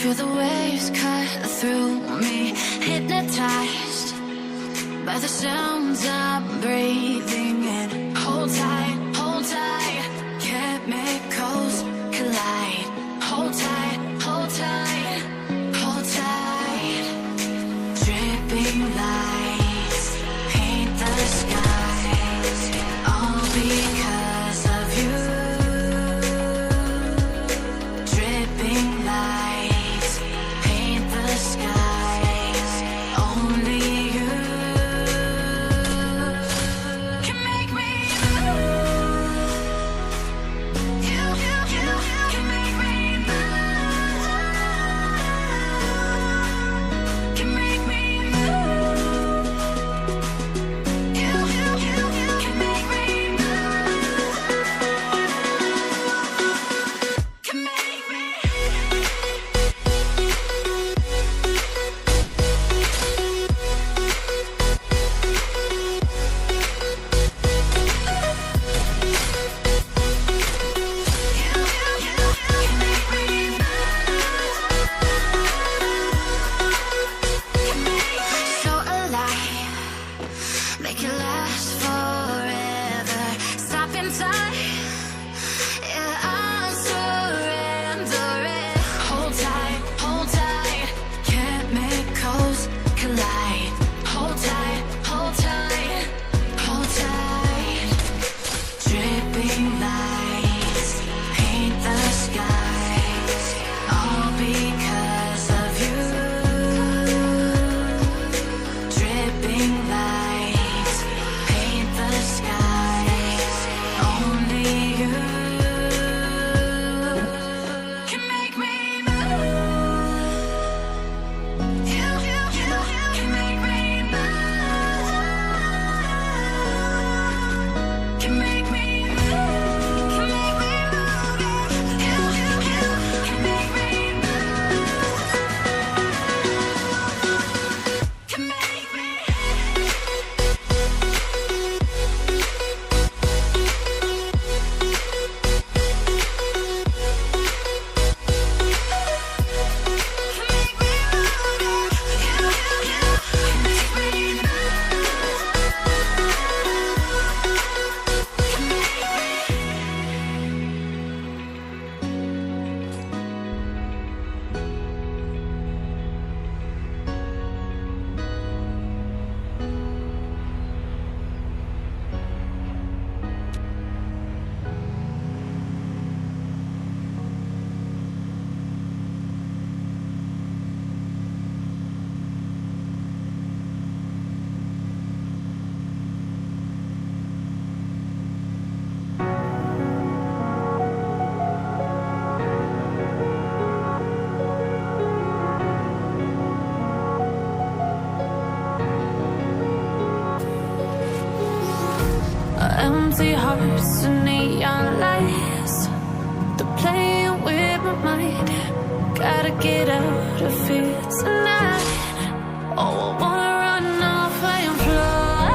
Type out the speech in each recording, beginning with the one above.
Feel the waves cut through me, hypnotized by the sounds I'm breathing in. Hold tight, chemicals collide. Hold tight, hold tight, hold tight. Dripping lights paint the skies, all because of you. Dripping lights paint the skies, only you can make me move. You can make me move. Can make me move. You can make me move. Can make me. So alive, make it last forever. Stop in time, yeah, I'm surrendering. Hold tight, chemicals collide. Hold tight, hold tight, hold tight. Dripping lights paint the skies, all because of you. Dripping lights paint the skies, only you can make me move. You can make me move. Can make me move. Can make me move. You can make me move. Can make me. Empty hearts and neon lights, they're playing with my mind. Gotta get out of here tonight. Oh, I wanna run off and fly,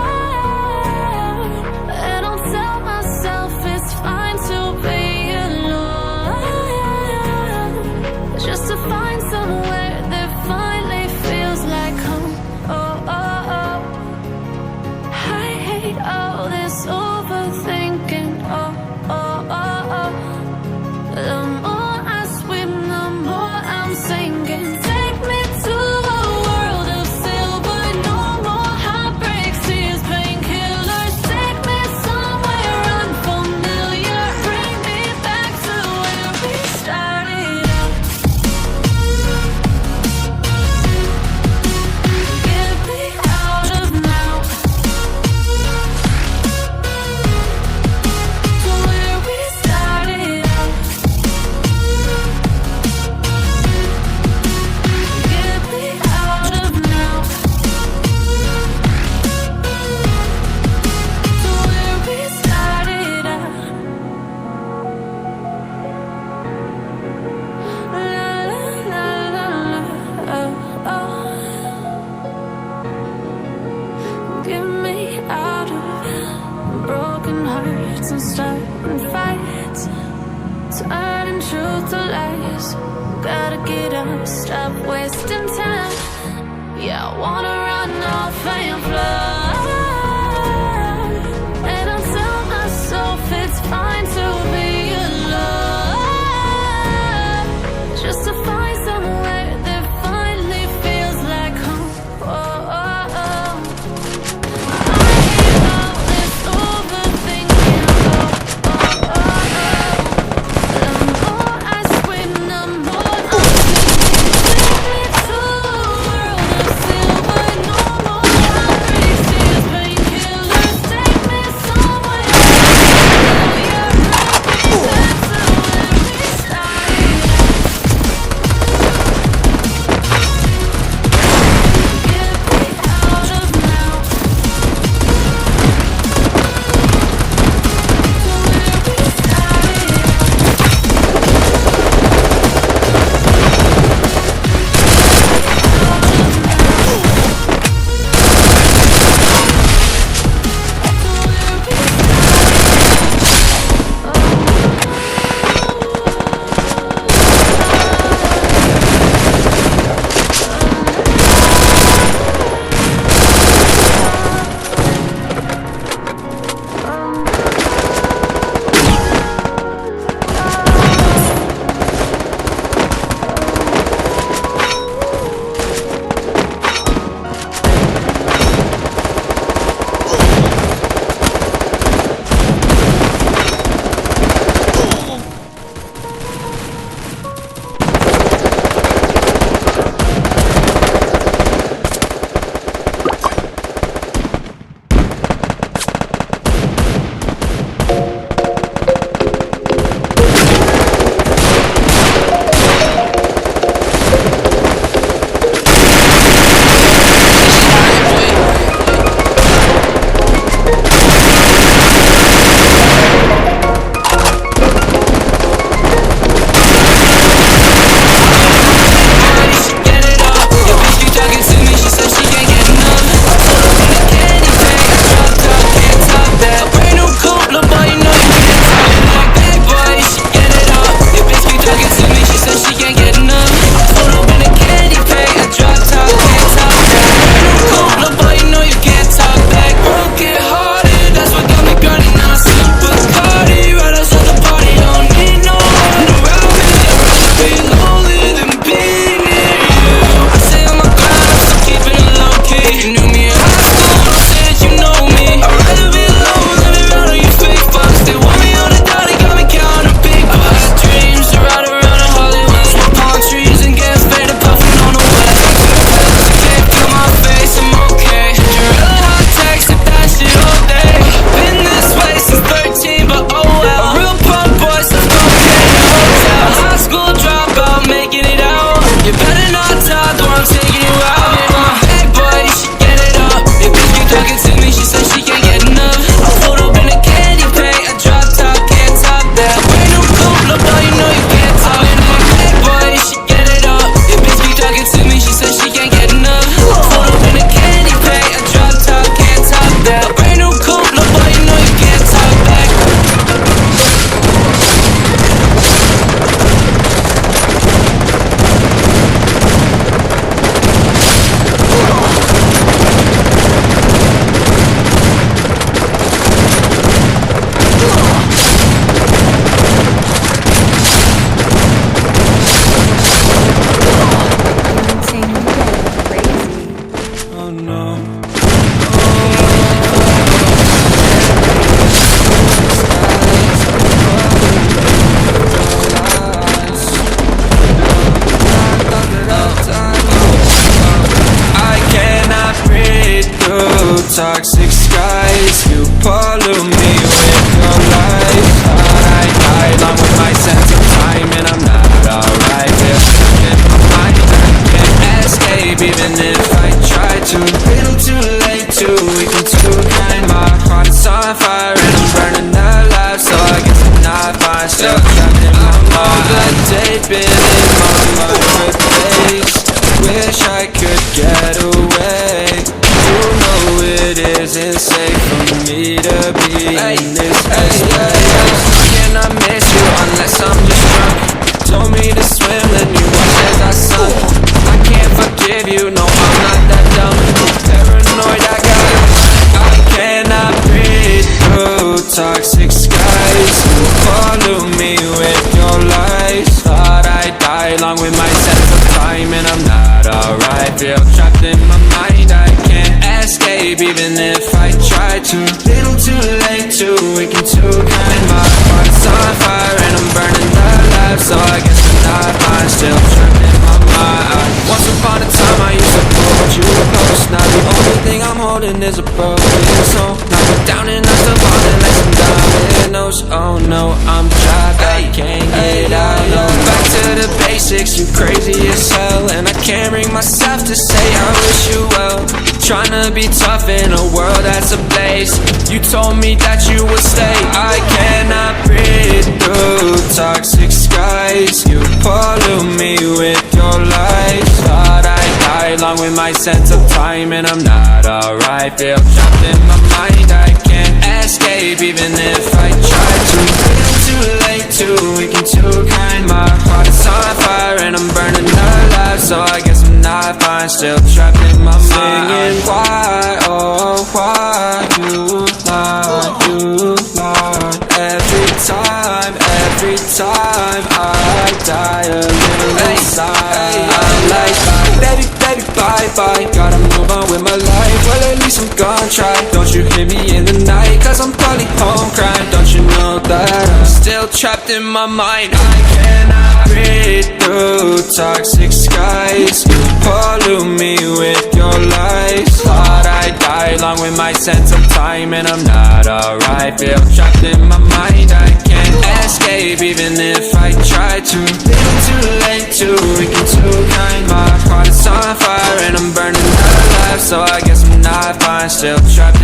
and I'll tell myself it's fine to be alone, just to find somewhere that finally feels like home. Oh, oh, oh. I hate all this overthinking. Oh, oh, oh, oh. The more I swim, the more I'm sinking. Take me to a world of silver. No more heartbreaks, tears, painkillers. Take me somewhere unfamiliar. Bring me back to where we started out. Get me out of now. To where we started out. Get me out of now. To where we started out. La la la la la. Oh, oh. Get me out of broken hearts and starting fights, turning truth to lies. gotta get up, stop wasting time. Yeah, I wanna run off and fly. And I tell myself it's fine to be alone, just to find somewhere that finally feels like home. Oh, oh, oh. I hear all this overthinking. Oh, oh, oh, oh. The more I swim, the more I'm sinking. Take me to a world of silver, no more heartbreaks, tears, painkillers. Take me somewhere where you're happy. That's where we started. Get me out of now. Toxic skies, you pollute me with your lies. I along with my sense of time, and I'm not alright. If in my mind, I can't escape, even if I try to. Little too late to weaken too kind. My heart is on fire, and I'm burning alive. So I guess I'm not fine, still trapped in my mind. The day been in my mind for days. Wish I could get away. You know it isn't safe for me to be in this space. I cannot miss you unless I'm just drunk. Told me to swim, then you if I try to. Little too late, too weak and too kind. My heart's on fire and I'm burning alive, so I guess I'm not fine, still trapped in my mind. Once upon a time I used to hold you close. Now the only thing I'm holding is a broken soul. Knock me down and I'm still falling like some dominoes. Oh no, I'm trapped, I can't get out. Back to the basics, you crazy as hell, and I can't bring myself to say I wish you well. Tryna be tough in a world that's ablaze. You told me that you would stay. I cannot breathe through toxic skies. You pollute me with your lies. Thought I died along with my sense of time, and I'm not alright. Feel trapped in my mind, I can't escape even if I try to. Little too late, too weak and too kind. My heart is on fire and I'm burning alive, so I guess I'm not fine, still trapped in my mind. Singing why, oh why you lie every time I die a little inside. I'm like, baby, bye, gotta move on with my life. Well, at least I'm gonna try. Don't you hit me in the night, cause I'm probably home crying. Don't you know that I'm still trapped in my mind? I cannot breathe through toxic skies. You pollute me with your lies. Thought I died along with my sense of time, and I'm not alright. Feel trapped in my mind, I can't escape even if I try to. Little too late, too weak and too kind. My heart is on fire and I'm burning alive, so I guess I'm not fine, still trapped